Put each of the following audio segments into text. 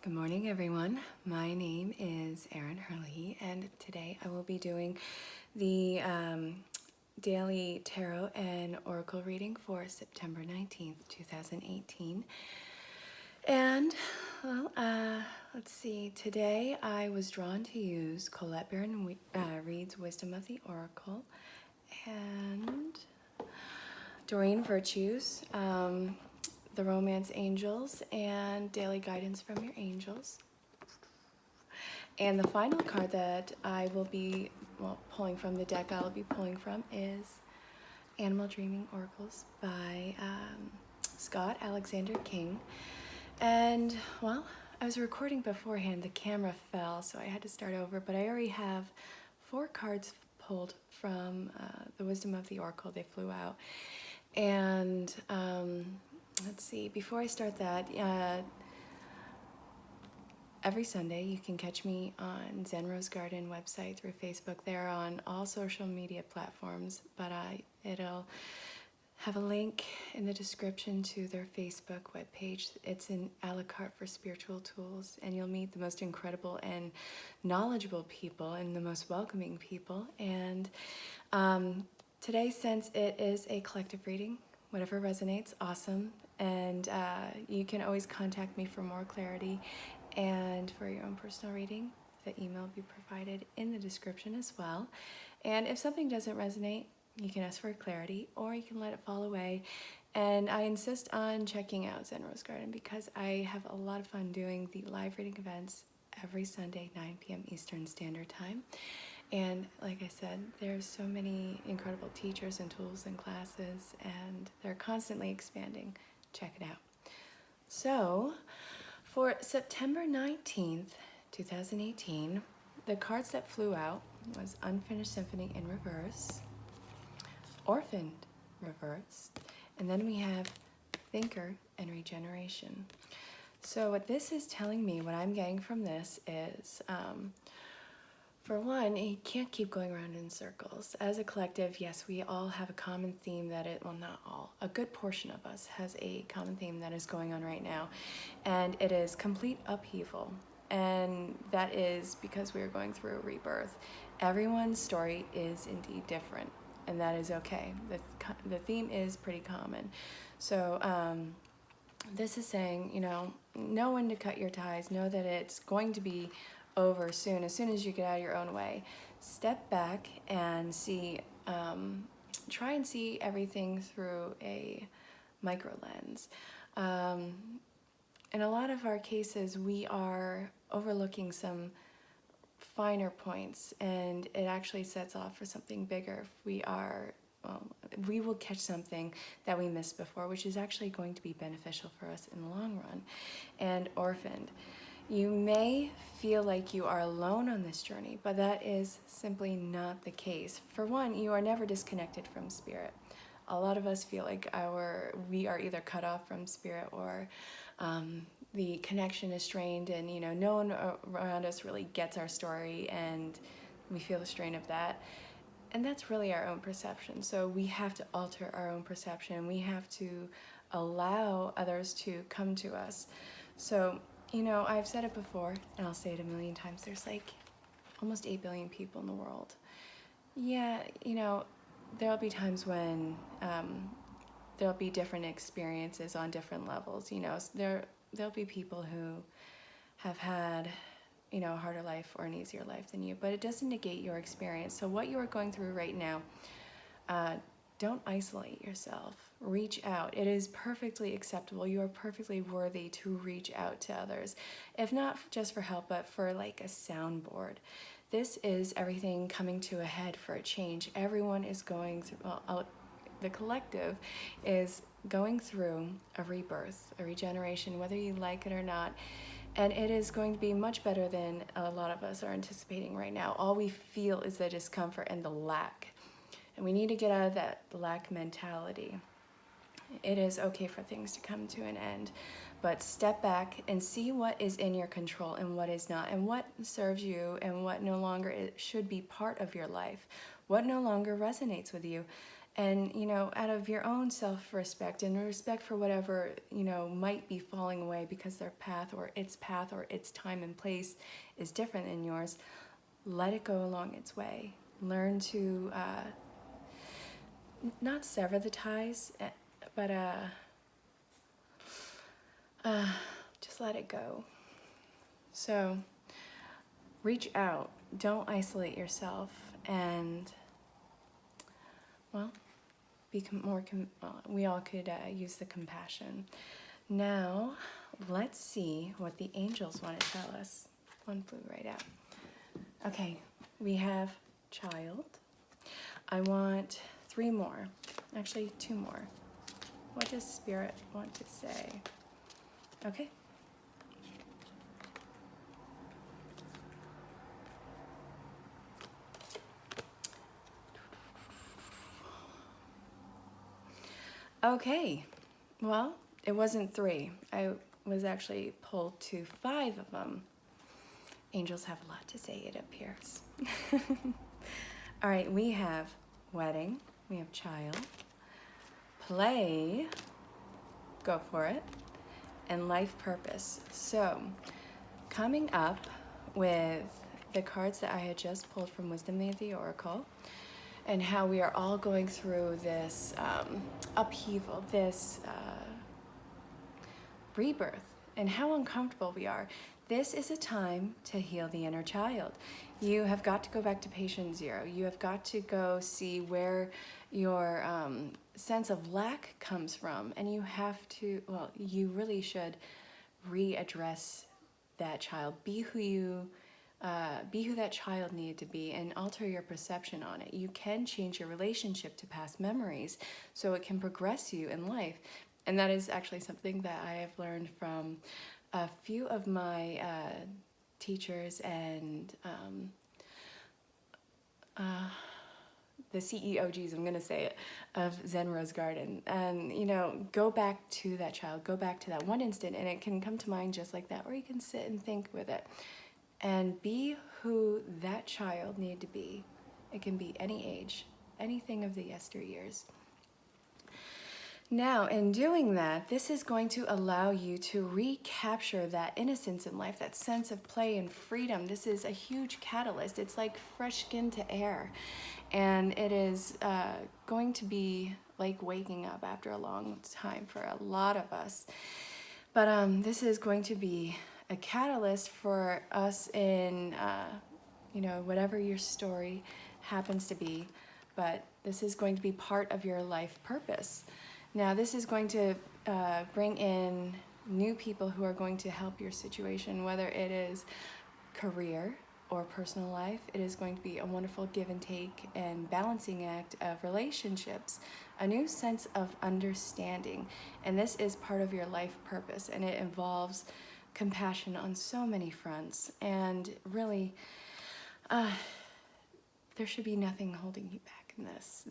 Good morning, everyone. My name is Erin and today I will be doing the daily tarot and oracle reading for September 19th, 2018. And, let's see, today I was drawn to use Colette Reed's Wisdom of the Oracle and Doreen Virtue's The Romance Angels and Daily Guidance from Your Angels. And the final card that I will be pulling from the deck I'll be pulling from is Animal Dreaming Oracles by Scott Alexander King. And, well, I was recording beforehand, the camera fell, so I had to start over, but I already have 4 cards pulled from the Wisdom of the Oracle. They flew out. And let's see, before I start that, every Sunday you can catch me on Zen Rose Garden website through Facebook. They're on all social media platforms, but it'll have a link in the description to their Facebook webpage. It's an a la carte for spiritual tools, and you'll meet the most incredible and knowledgeable people and the most welcoming people. And today, since it is a collective reading, whatever resonates, awesome. And you can always contact me for more clarity and for your own personal reading. The email will be provided in the description as well. And if something doesn't resonate, you can ask for clarity or you can let it fall away. And I insist on checking out Zen Rose Garden because I have a lot of fun doing the live reading events every Sunday, 9 p.m. Eastern Standard Time. And like I said, there's so many incredible teachers and tools and classes, and they're constantly expanding. Check it out. So, for September 19th, 2018, the cards that flew out was Unfinished Symphony in reverse, Orphaned reversed, and then we have Thinker and Regeneration. So what this is telling me, what I'm getting from this is, for one, you can't keep going around in circles. As a collective, yes, we all have a common theme well, not all, a good portion of us has a common theme that is going on right now, and it is complete upheaval. And that is because we are going through a rebirth. Everyone's story is indeed different, and that is okay. The theme is pretty common. So this is saying, know when to cut your ties, know that it's going to be over soon, as soon as you get out of your own way. Step back and see, try and see everything through a micro lens. In a lot of our cases, we are overlooking some finer points, and it actually sets off for something bigger. We will catch something that we missed before, which is actually going to be beneficial for us in the long run. And Orphaned. You may feel like you are alone on this journey, but that is simply not the case. For one, you are never disconnected from spirit. A lot of us feel like we are either cut off from spirit or the connection is strained, and no one around us really gets our story, and we feel the strain of that. And that's really our own perception. So we have to alter our own perception. We have to allow others to come to us. So I've said it before, and I'll say it a million times, there's like almost 8 billion people in the world. Yeah, there'll be times when there'll be different experiences on different levels. There'll be people who have had, a harder life or an easier life than you, but it doesn't negate your experience. So what you are going through right now, don't isolate yourself. Reach out. It is perfectly acceptable. You are perfectly worthy to reach out to others. If not just for help, but for like a soundboard. This is everything coming to a head for a change. Everyone is going through, the collective is going through a rebirth, a regeneration, whether you like it or not. And it is going to be much better than a lot of us are anticipating right now. All we feel is the discomfort and the lack. And we need to get out of that lack mentality. It is okay for things to come to an end, but step back and see what is in your control and what is not, and what serves you and what no longer should be part of your life, what no longer resonates with you, And, out of your own self-respect and respect for whatever, might be falling away because their path or its time and place is different than yours, let it go along its way. Learn to not sever the ties, but just let it go. So reach out, don't isolate yourself, and, well, we all could use the compassion. Now, let's see what the angels want to tell us. One flew right out. Okay, we have child. I want 3 more. Actually, 2 more. What does Spirit want to say? Okay. Okay, well, it wasn't 3. I was actually pulled to 5 of them. Angels have a lot to say, it appears. All right, we have wedding, we have child, play, go for it, and life purpose. So, coming up with the cards that I had just pulled from Wisdom of the Oracle, and how we are all going through this upheaval, this rebirth, and how uncomfortable we are. This is a time to heal the inner child. You have got to go back to patient 0. You have got to go see where your sense of lack comes from, and you have to, well, you really should readdress that child. Be who that child needed to be, and alter your perception on it. You can change your relationship to past memories so it can progress you in life. And that is actually something that I have learned from a few of my teachers and the CEOGs, I'm going to say it, of Zen Rose Garden. And, go back to that child, go back to that one instant, and it can come to mind just like that, or you can sit and think with it. And be who that child needed to be. It can be any age, anything of the yesteryears. Now, in doing that, this is going to allow you to recapture that innocence in life, that sense of play and freedom. This is a huge catalyst. It's like fresh skin to air. And it is going to be like waking up after a long time for a lot of us. But this is going to be a catalyst for us in, whatever your story happens to be. But this is going to be part of your life purpose. Now, this is going to bring in new people who are going to help your situation, whether it is career or personal life. It is going to be a wonderful give and take and balancing act of relationships, a new sense of understanding. And this is part of your life purpose, and it involves compassion on so many fronts. And really, there should be nothing holding you back in this.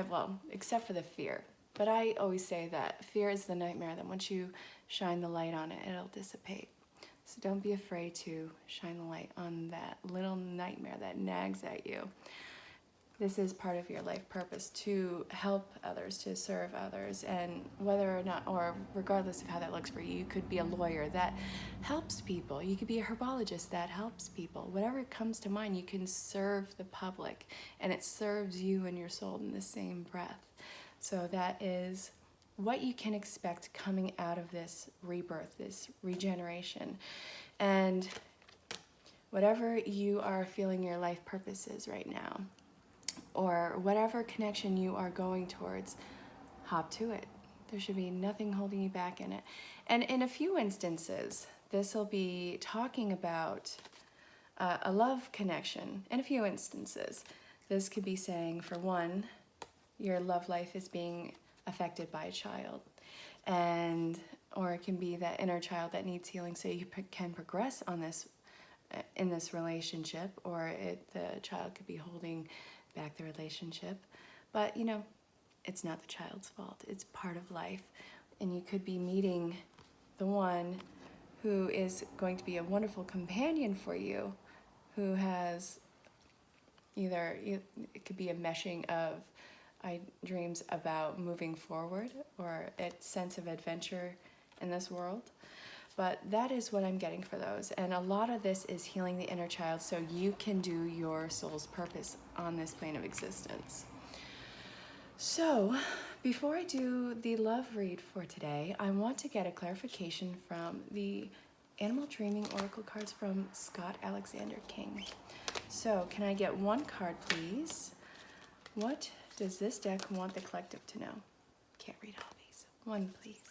Well, except for the fear. But I always say that fear is the nightmare that once you shine the light on it, it'll dissipate. So don't be afraid to shine the light on that little nightmare that nags at you. This is part of your life purpose, to help others, to serve others. And whether or not, or regardless of how that looks for you, you could be a lawyer that helps people. You could be a herbologist that helps people. Whatever comes to mind, you can serve the public, and it serves you and your soul in the same breath. So that is what you can expect coming out of this rebirth, this regeneration. And whatever you are feeling your life purpose is right now, or whatever connection you are going towards, hop to it. There should be nothing holding you back in it. And in a few instances, this will be talking about a love connection. In a few instances, this could be saying, for one, your love life is being affected by a child, or it can be that inner child that needs healing, so you can progress on this in this relationship, or the child could be holding back the relationship. But it's not the child's fault. It's part of life, and you could be meeting the one who is going to be a wonderful companion for you, who has it could be a meshing of dreams about moving forward or a sense of adventure in this world. But that is what I'm getting for those. And a lot of this is healing the inner child so you can do your soul's purpose on this plane of existence. So before I do the love read for today, I want to get a clarification from the Animal Dreaming Oracle cards from Scott Alexander King. So can I get one card, please? What does this deck want the collective to know? Can't read all these. One, please.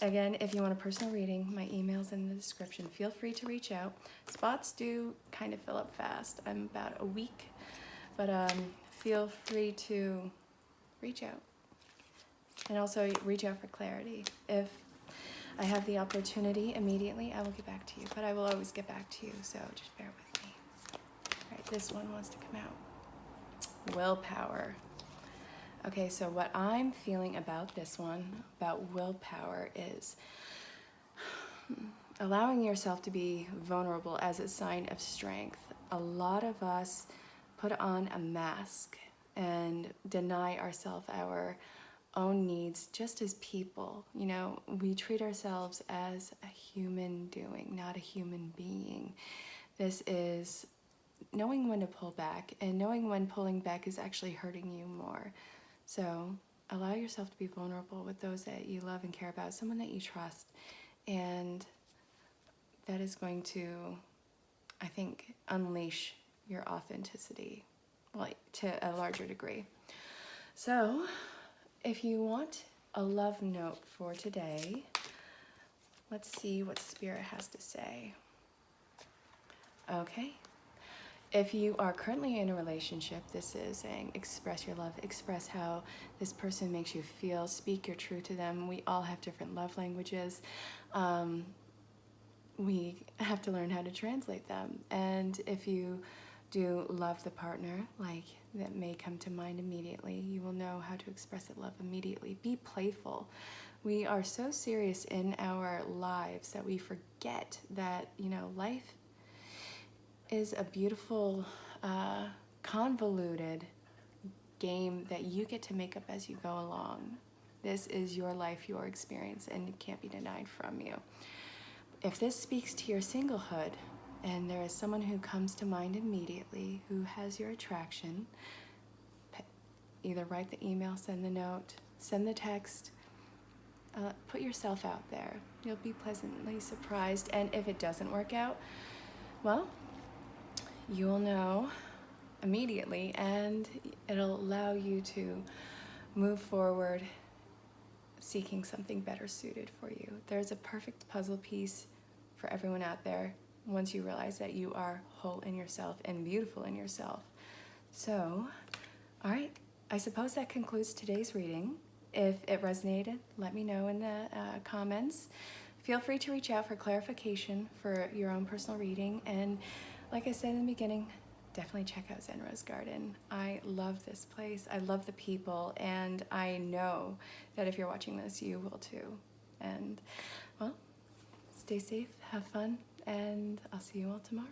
Again, if you want a personal reading, my email's in the description. Feel free to reach out. Spots do kind of fill up fast. I'm about a week, but feel free to reach out. And also reach out for clarity. If I have the opportunity immediately, I will get back to you, but I will always get back to you, so just bear with me. All right, this one wants to come out. Willpower. Okay, so what I'm feeling about this one, about willpower, is allowing yourself to be vulnerable as a sign of strength. A lot of us put on a mask and deny ourselves our own needs just as people. You know, we treat ourselves as a human doing, not a human being. This is knowing when to pull back, and knowing when pulling back is actually hurting you more. So allow yourself to be vulnerable with those that you love and care about, someone that you trust, and that is going to, I think, unleash your authenticity, like, to a larger degree. So if you want a love note for today, let's see what Spirit has to say. Okay. If you are currently in a relationship, this is saying express your love, express how this person makes you feel, speak your truth to them. We all have different love languages. We have to learn how to translate them. And if you do love the partner, like that may come to mind immediately, you will know how to express that love immediately. Be playful. We are so serious in our lives that we forget that, you know, life is a beautiful, convoluted game that you get to make up as you go along. This is your life, your experience, and it can't be denied from you. If this speaks to your singlehood, and there is someone who comes to mind immediately who has your attraction, either write the email, send the note, send the text, put yourself out there. You'll be pleasantly surprised. And if it doesn't work out, well, you will know immediately, and it'll allow you to move forward seeking something better suited for you. There's a perfect puzzle piece for everyone out there once you realize that you are whole in yourself and beautiful in yourself. So, all right, I suppose that concludes today's reading. If it resonated, let me know in the comments. Feel free to reach out for clarification for your own personal reading. And like I said in the beginning, definitely check out Zen Rose Garden. I love this place. I love the people. And I know that if you're watching this, you will too. And, well, stay safe, have fun, and I'll see you all tomorrow.